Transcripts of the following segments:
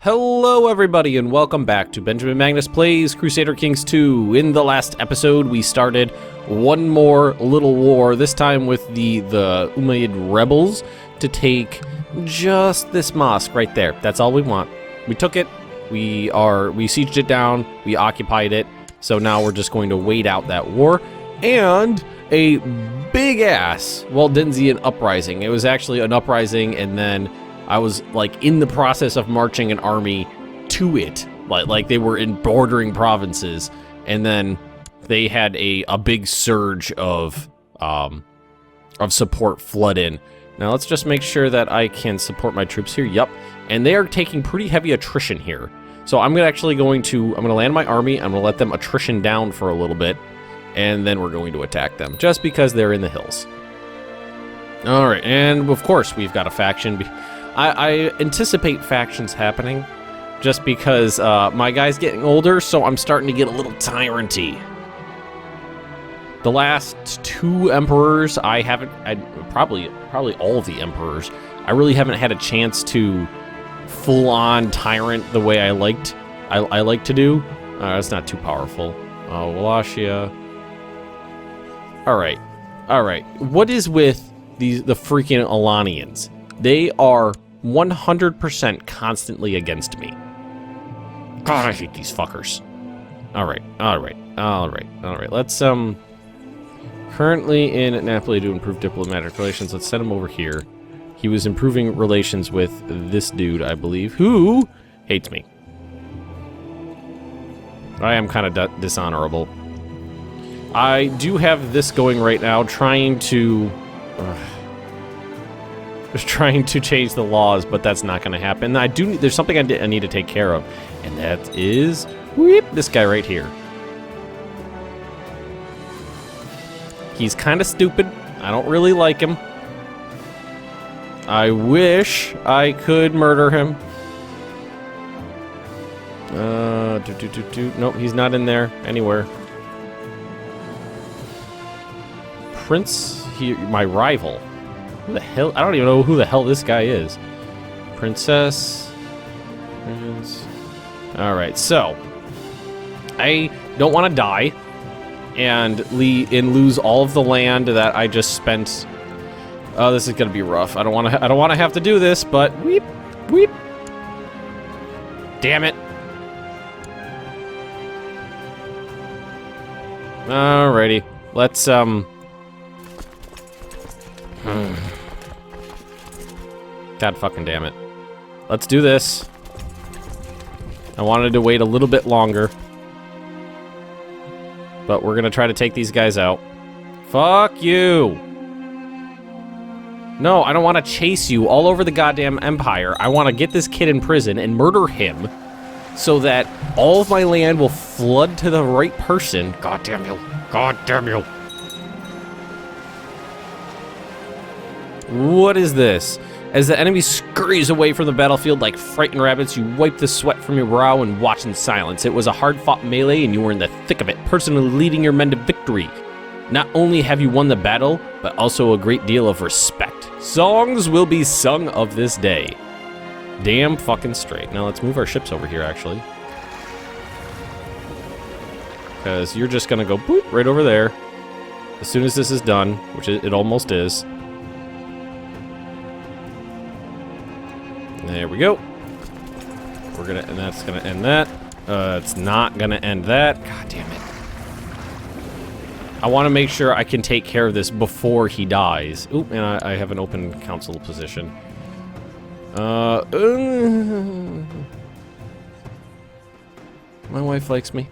Hello everybody and welcome back to Benjamin Magnus Plays Crusader Kings 2. In the last episode we started one more little war, this time with the Umayyad rebels, to take just this mosque right there. That's all we want. We took it, we sieged it down, we occupied it, so now we're just going to wait out that war. And a big ass Waldensian uprising. It was actually an uprising, and then I was like in the process of marching an army to it, like they were in bordering provinces, and then they had a big surge of support flood in. Now let's just make sure that I can support my troops here. Yep, and they are taking pretty heavy attrition here. So I'm going to land my army. I'm gonna let them attrition down for a little bit, and then we're going to attack them just because they're in the hills. All right, and of course we've got a faction. I anticipate factions happening just because my guy's getting older, so I'm starting to get a little tyranty. The last two emperors, probably all of the emperors, I really haven't had a chance to full-on tyrant the way I like to do. That's not too powerful. Wallachia. All right. What is with the freaking Alanians? They are 100% constantly against me. God, I hate these fuckers. All right. Let's, currently in Napoli to improve diplomatic relations. Let's send him over here. He was improving relations with this dude, I believe, who hates me. I am kind of dishonorable. I do have this going right now, trying to change the laws, but that's not going to happen. There's something I need to take care of, and that is this guy right here. He's kind of stupid. I don't really like him. I wish I could murder him. Nope, he's not in there anywhere. Prince, my rival. Who the hell? I don't even know who the hell this guy is. Princess. Prince. Alright, so I don't want to die and lose all of the land that I just spent. Oh, this is gonna be rough. I don't want to have to do this, but weep. Damn it. Alrighty. Let's God fucking damn it. Let's do this. I wanted to wait a little bit longer, but we're gonna try to take these guys out. Fuck you! No, I don't want to chase you all over the goddamn empire. I want to get this kid in prison and murder him so that all of my land will flood to the right person. God damn you. God damn you. What is this? As the enemy scurries away from the battlefield like frightened rabbits, you wipe the sweat from your brow and watch in silence. It was a hard-fought melee, and you were in the thick of it, personally leading your men to victory. Not only have you won the battle, but also a great deal of respect. Songs will be sung of this day. Damn fucking straight. Now let's move our ships over here, actually. Because you're just gonna go boop right over there as soon as this is done, which it almost is. There we go. And that's gonna end that. It's not gonna end that. God damn it. I want to make sure I can take care of this before he dies. Oop, and I have an open council position. My wife likes me.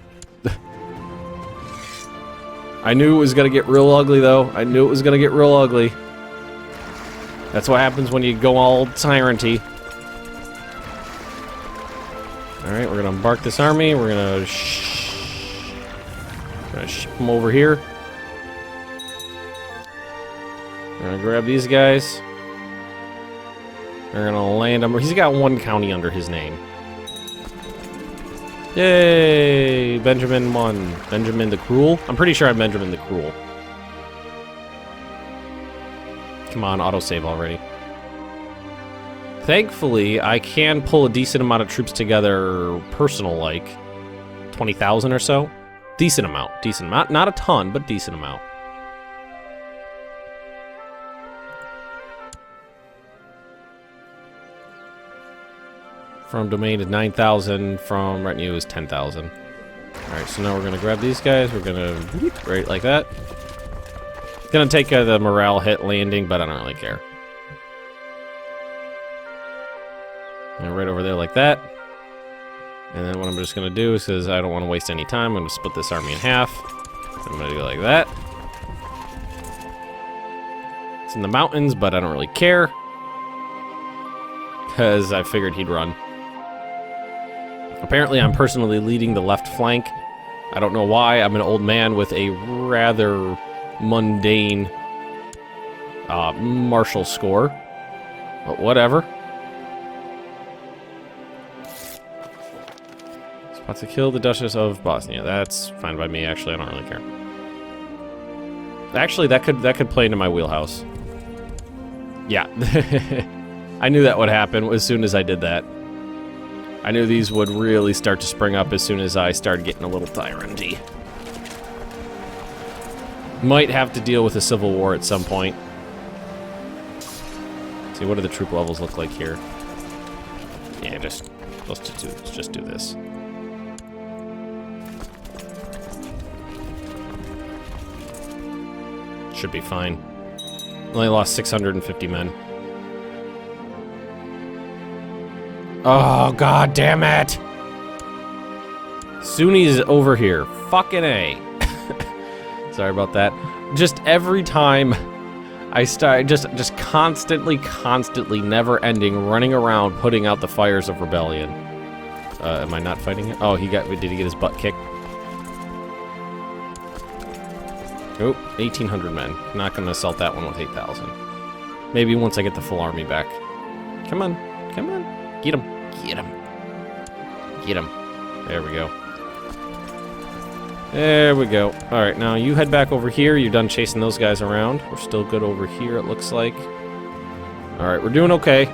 I knew it was gonna get real ugly, though. I knew it was gonna get real ugly. That's what happens when you go all tyranty. Alright, we're gonna embark this army. We're gonna ship them over here. We're gonna grab these guys. We're gonna land them. He's got one county under his name. Yay! Benjamin won. Benjamin the Cruel? I'm pretty sure I'm Benjamin the Cruel. Come on, autosave already. Thankfully, I can pull a decent amount of troops together, personal-like. 20,000 or so. Decent amount. Decent amount. Not a ton, but decent amount. From domain is 9,000. From retinue is 10,000. Alright, so now we're going to grab these guys. We're going to... right like that. It's going to take the morale hit landing, but I don't really care. And right over there like that. And then what I'm just going to do is, because I don't want to waste any time, I'm going to split this army in half. I'm going to go like that. It's in the mountains, but I don't really care. Because I figured he'd run. Apparently, I'm personally leading the left flank. I don't know why. I'm an old man with a rather mundane martial score. But whatever. Spot to kill the Duchess of Bosnia. That's fine by me, actually. I don't really care. Actually, that could play into my wheelhouse. Yeah. I knew that would happen as soon as I did that. I knew these would really start to spring up as soon as I started getting a little tyrant-y. Might have to deal with a civil war at some point. See, what do the troop levels look like here? Yeah, let's just do this. Should be fine. Only lost 650 men. Oh, god damn it! Sunni's over here. Fucking A. Sorry about that. Just every time I start, just constantly, never ending, running around, putting out the fires of rebellion. Am I not fighting it? Oh, did he get his butt kicked? Nope, 1,800 men. Not gonna assault that one with 8,000. Maybe once I get the full army back. Come on, come on. Get him, get him. Get him. There we go. There we go. Alright, now you head back over here. You're done chasing those guys around. We're still good over here, it looks like. Alright, we're doing okay.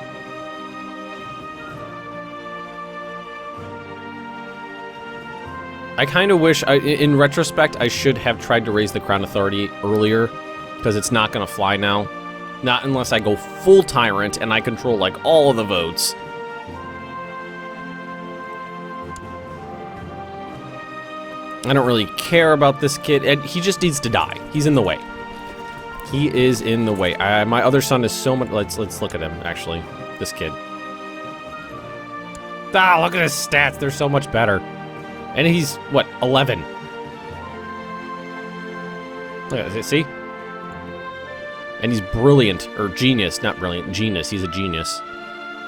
I kind of wish, in retrospect, I should have tried to raise the Crown Authority earlier, because it's not going to fly now. Not unless I go full tyrant and I control, like, all of the votes. I don't really care about this kid. He just needs to die. He's in the way. He is in the way. My other son is so much... Let's look at him, actually. This kid. Ah, look at his stats. They're so much better. And he's, what, 11? Look at this, see? And he's brilliant, or genius, not brilliant, genius. He's a genius.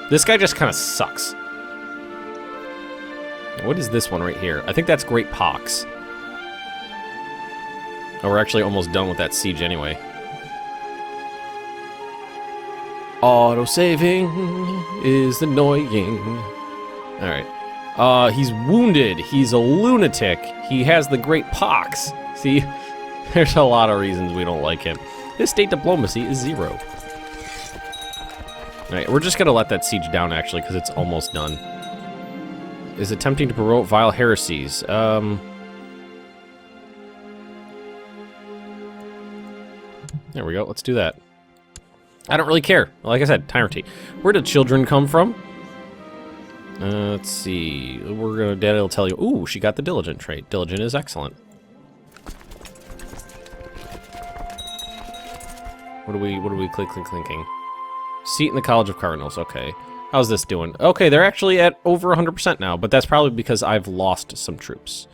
This guy just kind of sucks. What is this one right here? I think that's Great Pox. Oh, we're actually almost done with that siege anyway. Auto-saving is annoying. Alright. He's wounded. He's a lunatic. He has the Great Pox. See? There's a lot of reasons we don't like him. His state diplomacy is 0. Alright, we're just gonna let that siege down, actually, because it's almost done. Is attempting to promote vile heresies. There we go. Let's do that. I don't really care. Like I said, tyranny. Where did children come from? Let's see. Daddy will tell you. Ooh, she got the diligent trait. Diligent is excellent. What are we clinking? Seat in the College of Cardinals. Okay. How's this doing? Okay, they're actually at over 100% now, but that's probably because I've lost some troops.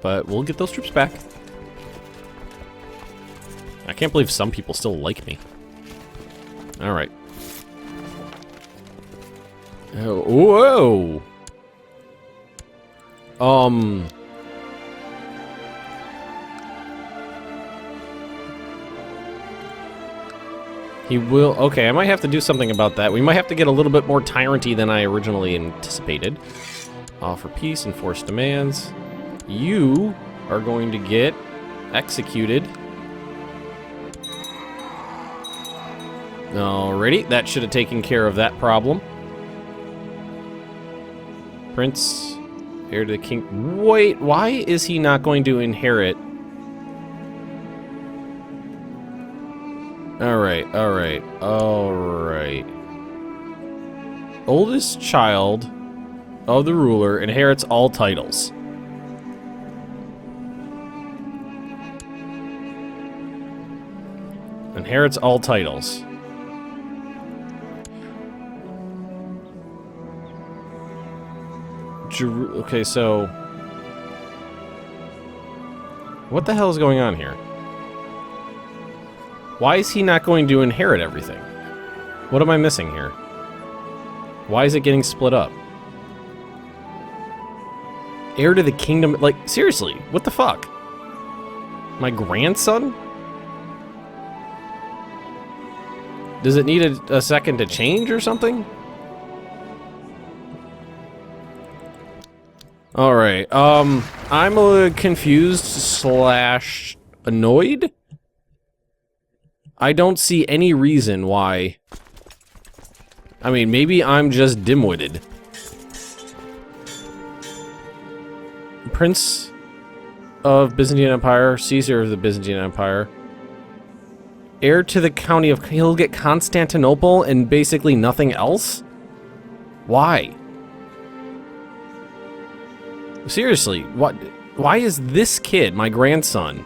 But we'll get those troops back. I can't believe some people still like me. Alright. Oh, whoa! He will... Okay, I might have to do something about that. We might have to get a little bit more tyrant-y than I originally anticipated. Offer peace, enforce demands. You are going to get executed. Alrighty, that should have taken care of that problem. Prince, heir to the king. Wait, why is he not going to inherit? Alright, alright, alright. Oldest child of the ruler inherits all titles. Inherits all titles. Okay, so... what the hell is going on here? Why is he not going to inherit everything? What am I missing here? Why is it getting split up? Heir to the kingdom... like, seriously, what the fuck? My grandson? Does it need a second to change or something? Alright, I'm a little confused slash annoyed? I don't see any reason why... I mean, maybe I'm just dim-witted. Prince of Byzantine Empire, Caesar of the Byzantine Empire. Heir to the county of... he'll get Constantinople and basically nothing else? Why? Seriously, what? Why is this kid, my grandson,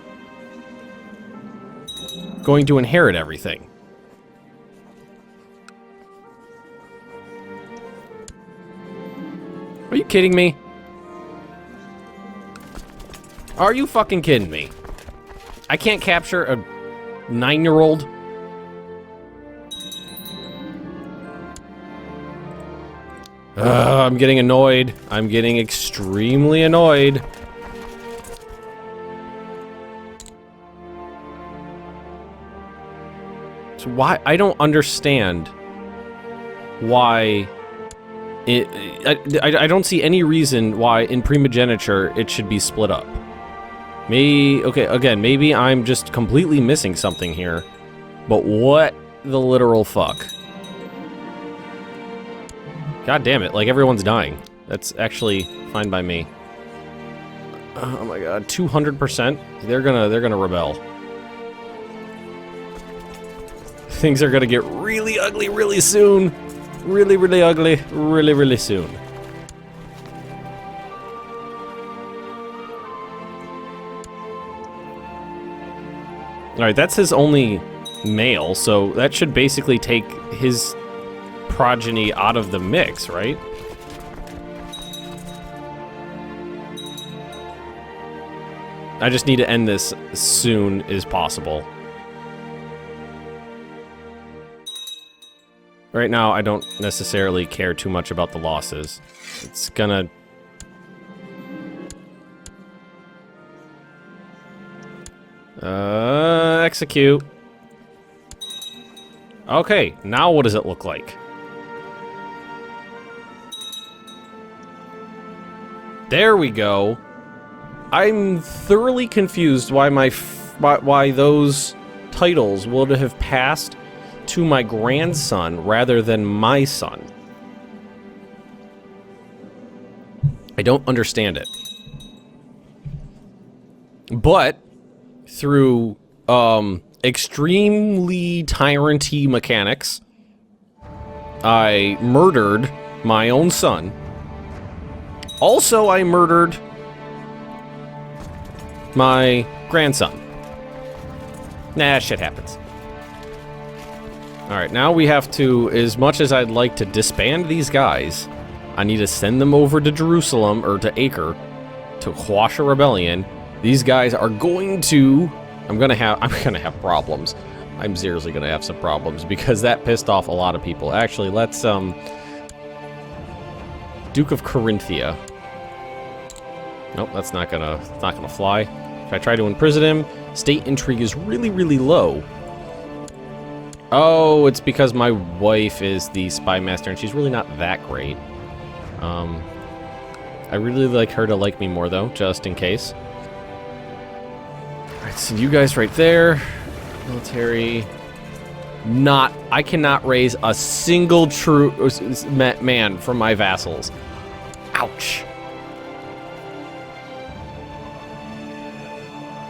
going to inherit everything? Are you kidding me? Are you fucking kidding me? I can't capture a 9-year-old? I'm getting annoyed. I'm getting extremely annoyed. So why? I don't understand why I don't see any reason why in primogeniture it should be split up. Okay, again, maybe I'm just completely missing something here, but what the literal fuck? God damn it, like everyone's dying. That's actually fine by me. Oh my god, 200%? They're gonna rebel. Things are gonna get really ugly really soon. Really, really ugly, really, really soon. Alright, that's his only male, so that should basically take his progeny out of the mix, right? I just need to end this as soon as possible. Right now, I don't necessarily care too much about the losses. It's gonna... execute. Okay, now what does it look like? There we go. I'm thoroughly confused why why those titles would have passed to my grandson rather than my son. I don't understand it. But through extremely tyrant-y mechanics, I murdered my own son. Also, I murdered my grandson. Nah, shit happens. Alright, now we have to, as much as I'd like to disband these guys, I need to send them over to Jerusalem, or to Acre, to quash a rebellion. These guys are going to... I'm gonna have problems. I'm seriously gonna have some problems, because that pissed off a lot of people. Actually, let's, Duke of Carinthia. Nope, that's not gonna fly. If I try to imprison him, state intrigue is really, really low. Oh, it's because my wife is the spy master, and she's really not that great. I really like her to like me more, though, just in case. Alright, so you guys right there. Military. I cannot raise a single true man from my vassals. Ouch.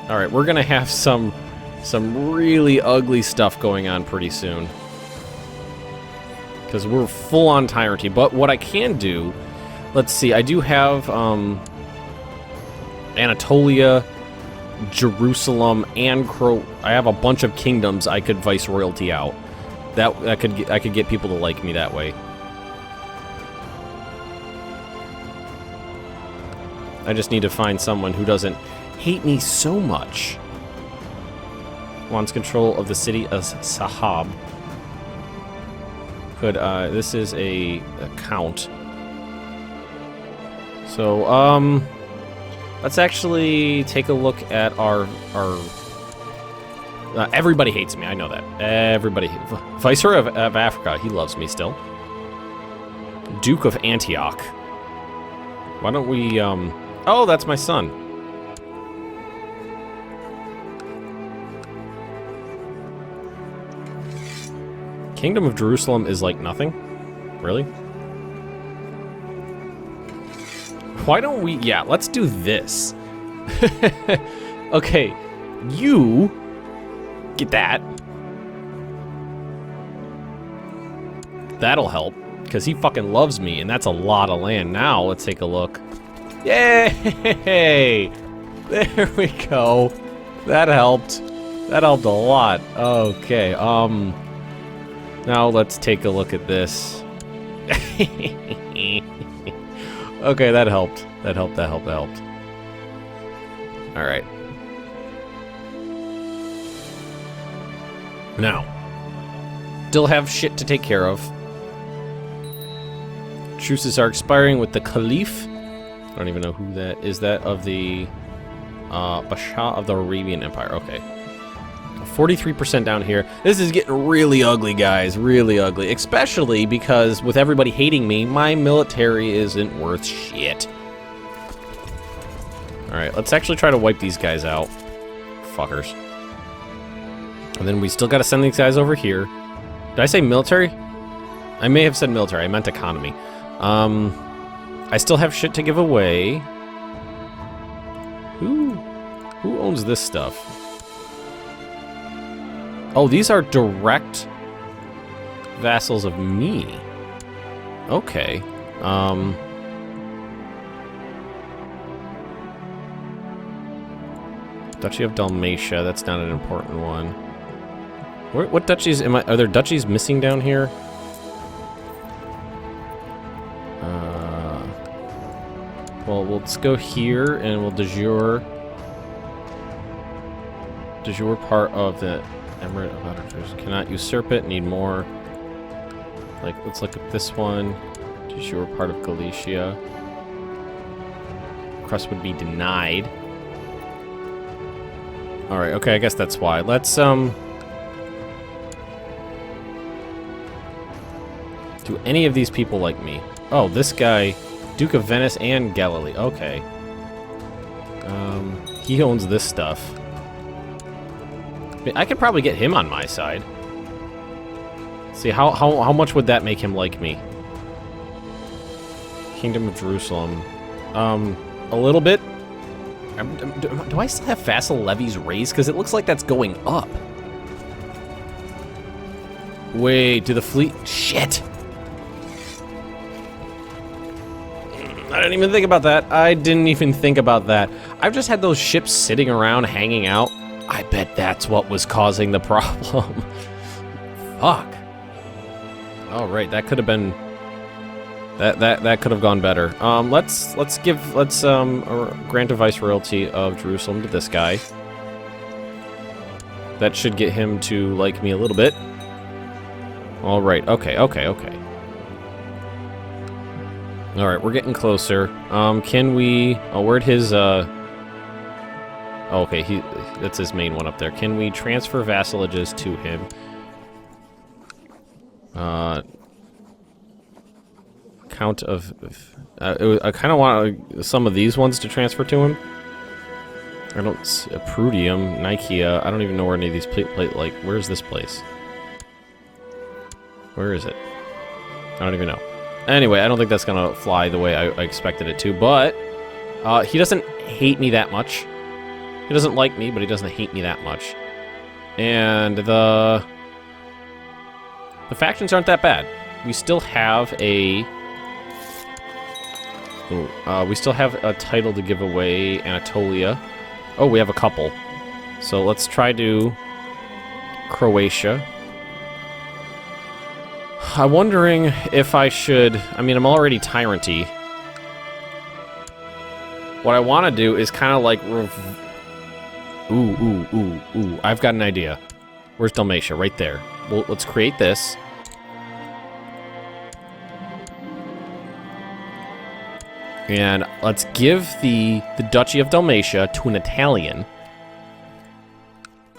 All right, we're gonna have some really ugly stuff going on pretty soon. Because we're full on tyrantry. But what I can do, let's see, I do have Anatolia, Jerusalem, and I have a bunch of kingdoms I could viceroyalty out. I could get people to like me that way. I just need to find someone who doesn't hate me so much. Wants control of the city of Sahab. This is a count. So, let's actually take a look at our everybody hates me, I know that. Everybody. Viceroy of Africa, he loves me still. Duke of Antioch. Why don't we, oh, that's my son. Kingdom of Jerusalem is like nothing? Really? Why don't we... Yeah, let's do this. Okay, you get that. That'll help, because he fucking loves me, and that's a lot of land. Now, let's take a look. Yay! There we go. That helped. That helped a lot. Okay, now let's take a look at this. Okay, that helped. That helped. Alright. Now, still have shit to take care of. Truces are expiring with the Caliph. I don't even know who that is. That of the Basha of the Arabian Empire. Okay. 43% down here. This is getting really ugly, guys. Really ugly. Especially because with everybody hating me, my military isn't worth shit. Alright, let's actually try to wipe these guys out. Fuckers. And then we still gotta send these guys over here. Did I say military? I may have said military. I meant economy. I still have shit to give away. Who owns this stuff? Oh, these are direct vassals of me. Okay. Duchy of Dalmatia, that's not an important one. What duchies are there duchies missing down here? Well, let's go here and we'll de jure part of the Emirate of Auditors. Cannot usurp it, need more. Like, let's look at this one. De jure part of Galicia. Crust would be denied. Alright, okay, I guess that's why. Let's, do any of these people like me? Oh, this guy, Duke of Venice and Galilee. Okay. He owns this stuff. I could probably get him on my side. See, how much would that make him like me? Kingdom of Jerusalem. A little bit. Do I still have vassal levies raised? Because it looks like that's going up. Wait, do the fleet... Shit! I didn't even think about that. I've just had those ships sitting around, hanging out. I bet that's what was causing the problem. Fuck. All right, that could have been... That could have gone better. Let's grant a viceroyalty of Jerusalem to this guy. That should get him to like me a little bit. All right. Okay. All right, we're getting closer. Can we? Oh, where'd his? Oh, okay, that's his main one up there. Can we transfer vassalages to him? Count of... I kind of want some of these ones to transfer to him. I don't... Prudium, Nicaea. I don't even know where any of these like, where's this place? Where is it? I don't even know. Anyway, I don't think that's gonna fly the way I expected it to, but he doesn't hate me that much. He doesn't like me, but he doesn't hate me that much. And the factions aren't that bad. We still have a... we still have a title to give away, Anatolia. Oh, we have a couple. So let's try to... Croatia. I'm wondering if I should... I mean, I'm already Tyranty. What I want to do is kind of like... Ooh. I've got an idea. Where's Dalmatia? Right there. Well, let's create this. And let's give the Duchy of Dalmatia to an Italian.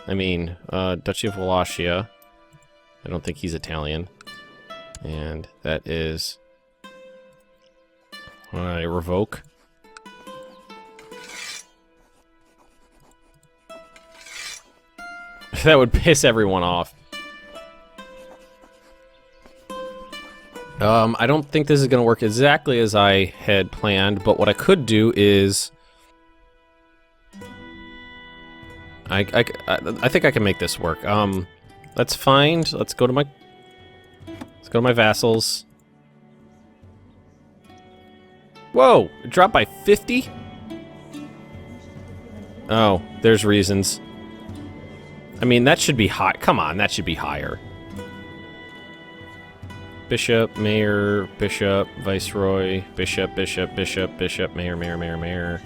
I mean, Duchy of Wallachia. I don't think he's Italian. And that is... I revoke. That would piss everyone off. I don't think this is going to work exactly as I had planned, but what I could do is... I think I can make this work. Let's go to my vassals. Whoa, it dropped by 50? Oh, there's reasons. I mean, that should be high. Come on, that should be higher. Bishop, mayor, bishop, viceroy, bishop, mayor, mayor.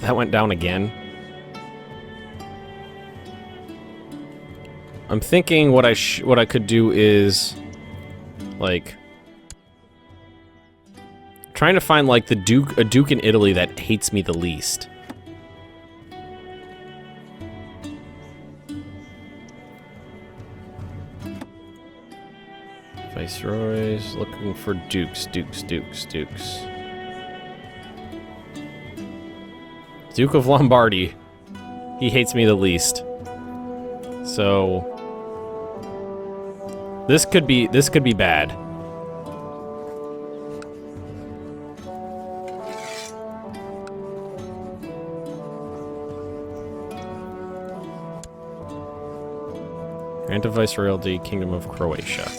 That went down again. I'm thinking what I could do is, like, trying to find like a duke in Italy that hates me the least. Viceroys, looking for dukes. Duke of Lombardy. He hates me the least. So this could be bad. Grant of Viceroyalty, Kingdom of Croatia.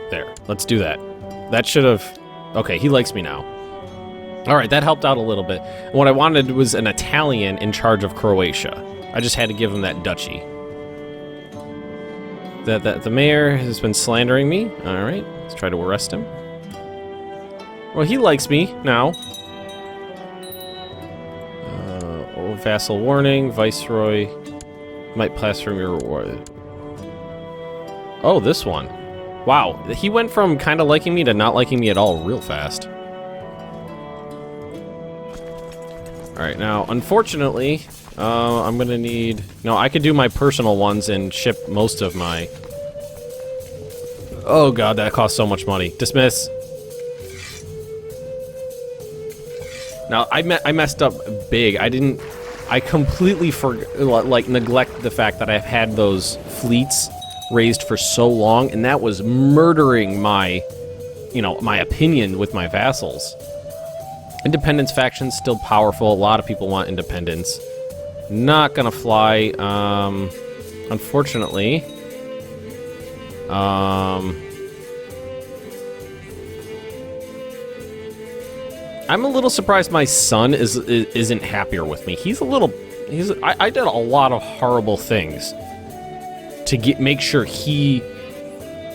There, let's do that. That should have... Okay, he likes me now. Alright, that helped out a little bit. What I wanted was an Italian in charge of Croatia. I just had to give him that duchy. The mayor has been slandering me. Alright, let's try to arrest him. Well, he likes me now. Vassal warning, Viceroy might pass from your reward. Oh, this one. Wow, he went from kind of liking me to not liking me at all real fast. Alright, now, unfortunately, I'm gonna need... No, I could do my personal ones and ship most of my... Oh god, that costs so much money. Dismiss. Now, I messed up big. I completely neglect the fact that I've had those fleets raised for so long, and that was murdering my, my opinion with my vassals. Independence faction's still powerful. A lot of people want independence. Not gonna fly, unfortunately. I'm a little surprised my son isn't happier with me. I did a lot of horrible things to make sure he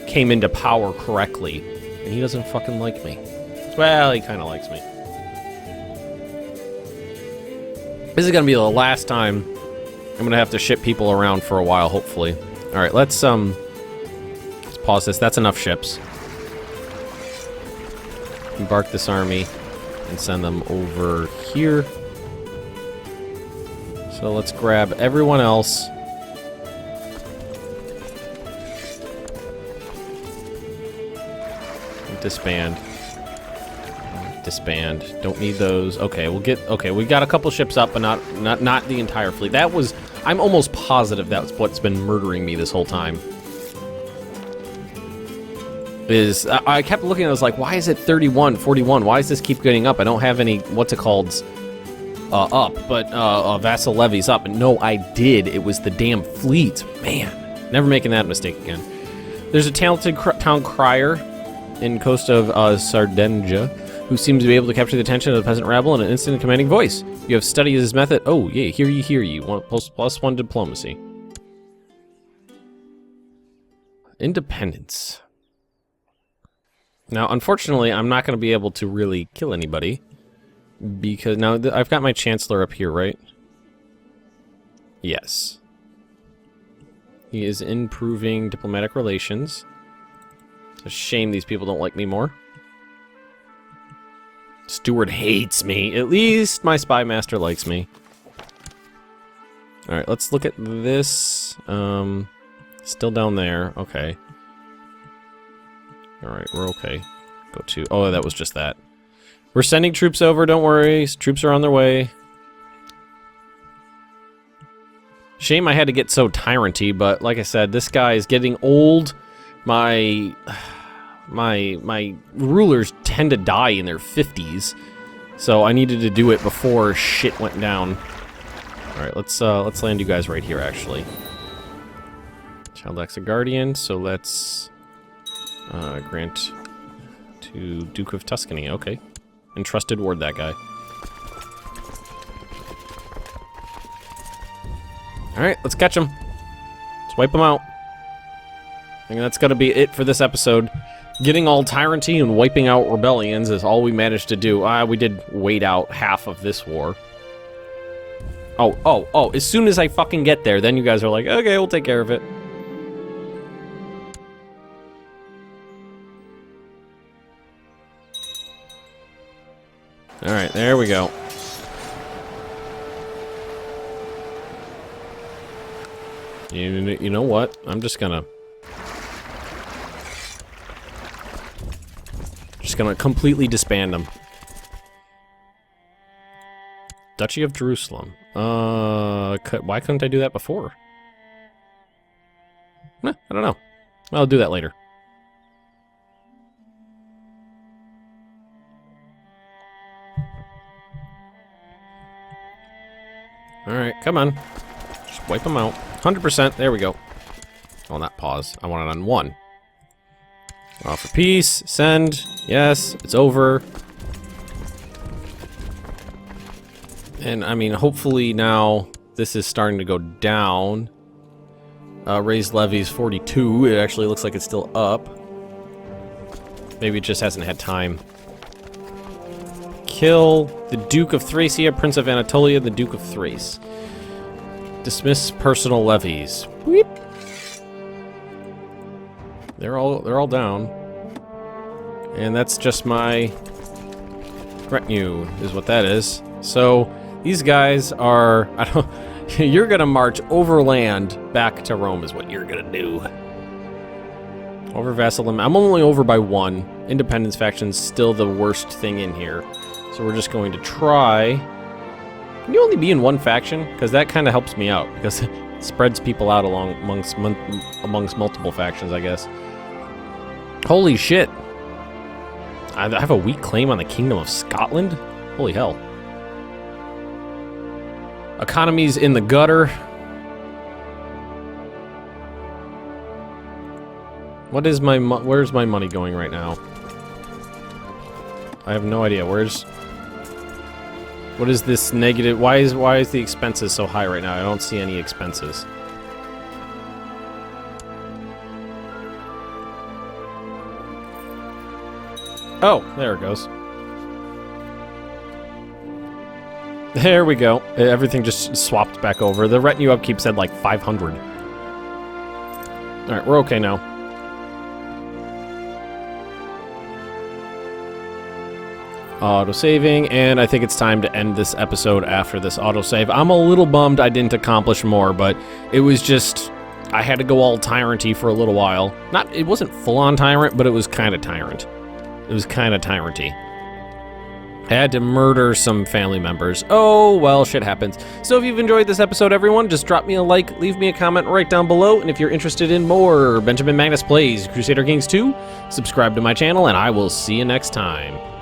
came into power correctly, and he doesn't fucking like me. Well, he kind of likes me. This is gonna be the last time I'm gonna have to ship people around for a while, hopefully. All right, let's pause this. That's enough ships. Embark this army and send them over here. So let's grab everyone else. Disband. Disband. Don't need those. Okay, we got a couple ships up, but not the entire fleet. I'm almost positive that's what's been murdering me this whole time. is I kept looking, I was like, why is it 31, 41? Why does this keep getting up? I don't have any, what's it called, up, but vassal levies up. And no, I did. It was the damn fleet. Man, never making that mistake again. There's a talented town crier in coast of Sardenja who seems to be able to capture the attention of the peasant rabble in an instant and commanding voice. You have studied his method. Oh, yeah, hear you. +1 diplomacy. Independence. Now, unfortunately, I'm not going to be able to really kill anybody because now I've got my chancellor up here, right? Yes. He is improving diplomatic relations. It's a shame these people don't like me more. Steward hates me. At least my spy master likes me. Alright, let's look at this. Still down there. Okay. Alright, we're okay. Go to... Oh, that was just that. We're sending troops over, don't worry. Troops are on their way. Shame I had to get so tyranty, but like I said, this guy is getting old. My rulers tend to die in their 50s, so I needed to do it before shit went down. All right, let's land you guys right here. Actually, Child acts a guardian, so let's grant to Duke of Tuscany. Okay, entrusted ward that guy. All right, let's catch him. Let's wipe him out. I think that's gonna be it for this episode. Getting all tyranty and wiping out rebellions is all we managed to do. We did wait out half of this war. Oh, as soon as I fucking get there, then you guys are like, okay, we'll take care of it. Alright, there we go. You know what? I'm just gonna completely disband them. Duchy of Jerusalem. Why couldn't I do that before? I don't know. I'll do that later. Alright, come on. Just wipe them out. 100%. There we go. Oh, not pause. I want it on 1. Offer peace. Send. Yes, it's over. And, I mean, hopefully now this is starting to go down. Raised levies 42. It actually looks like it's still up. Maybe it just hasn't had time. Kill the Duke of Thracia, Prince of Anatolia, the Duke of Thrace. Dismiss personal levies. Weep. They're all down. And that's just my retinue, is what that is. So these guys are you're gonna march overland back to Rome is what you're gonna do. Over vassal. I'm only over by 1. Independence faction's still the worst thing in here. So we're just going to try. Can you only be in 1 faction? Because that kind of helps me out, because it spreads people out amongst multiple factions, I guess. Holy shit. I have a weak claim on the Kingdom of Scotland? Holy hell. Economy's in the gutter. Where's my money going right now? I have no idea. What is this negative? Why is the expenses so high right now? I don't see any expenses. Oh, there it goes. There we go. Everything just swapped back over. The retinue upkeep said like 500. Alright, we're okay now. Auto-saving, and I think it's time to end this episode after this autosave. I'm a little bummed I didn't accomplish more, but it was just... I had to go all tyranty for a little while. It wasn't full-on tyrant, but it was kind of tyrant. It was kind of tyranty. I had to murder some family members. Oh, well, shit happens. So if you've enjoyed this episode, everyone, just drop me a like, leave me a comment right down below, and if you're interested in more Benjamin Magnus Plays Crusader Kings 2, subscribe to my channel, and I will see you next time.